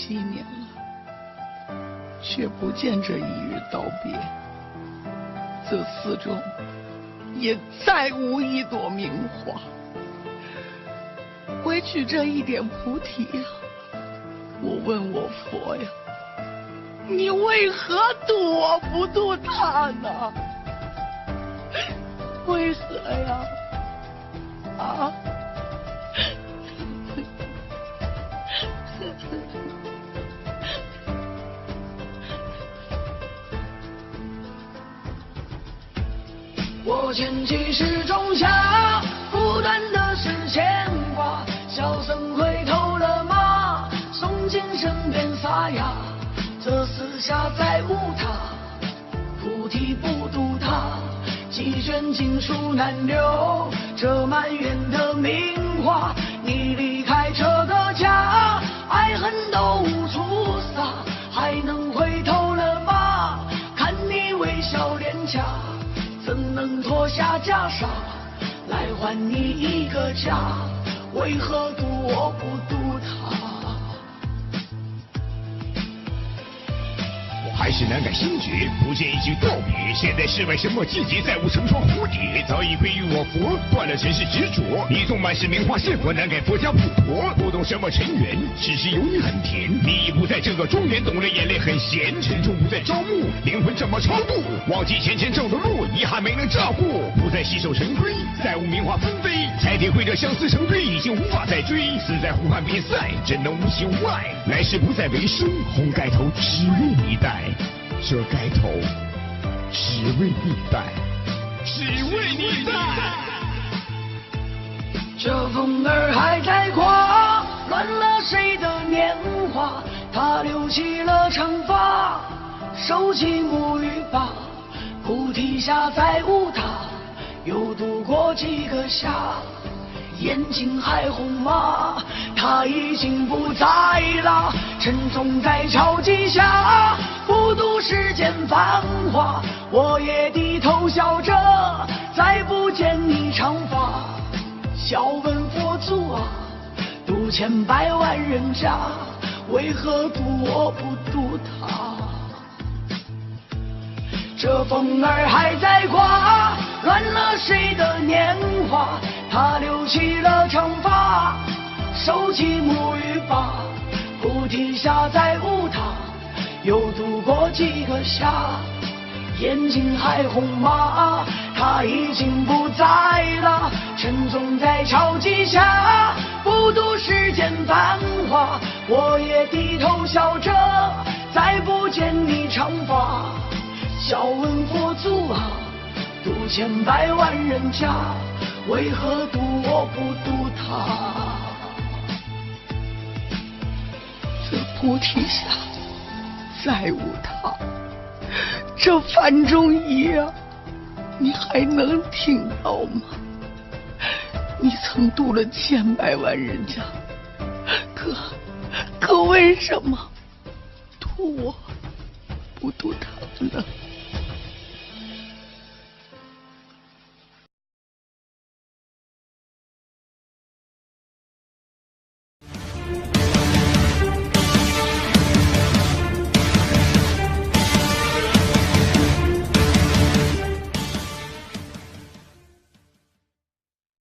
7年了，却不见这一日道别。这寺中也再无一朵名花，回去这一点菩提呀，我问我佛呀，你为何度我不度他呢？为何呀？啊？我牵起时钟下，不断的是牵挂。小僧回头了吗？诵经身边撒哑。这四下再无他，菩提不度他。几卷经书难留，这满园的名花。你离开这个家，爱恨都无处撒。还能回头了吗？看你微笑脸颊。怎能脱下袈裟来还你一个家？为何度我不度他？还是难改心觉，不见一句道别。现在世外什么季节，再无成双蝴蝶。早已归于我佛，断了尘世执着。你纵满是名花是佛，难改佛家不脱。不懂什么尘缘，只是有你很甜。你已不在这个庄园，懂了眼泪很咸。沉重不再招募，灵魂这么超度。忘记前走的路，遗憾没能照顾。不再洗手成规，再无名花纷飞。才体会这相思成堆，已经无法再追。死在呼喊比赛，怎能无情无爱？来世不再为生，红盖头只为你戴。这盖头只为你戴，只为你戴。这风儿还在刮，乱了谁的年华？他留起了长发，收起沐浴吧。菩提下再无他，又度过几个夏。眼睛还红吗？他已经不在了，沉重在潮迹下，不度世间繁华。我也低头笑着，再不见你长发。笑问佛祖啊，度千百万人家，为何度我不度他？这风儿还在刮，乱了谁的年华？他留起了长发，收起沐浴吧。菩提下再无他，又度过几个夏。眼睛还红吗？他已经不在了，沉重在潮迹下，不度世间繁华。我也低头笑着，再不见你长发。笑问佛祖啊，度千百万人家，为何度我不度他？这菩提下再无他，这梵中仪啊，你还能听到吗？你曾度了千百万人家，可为什么度我不度他呢？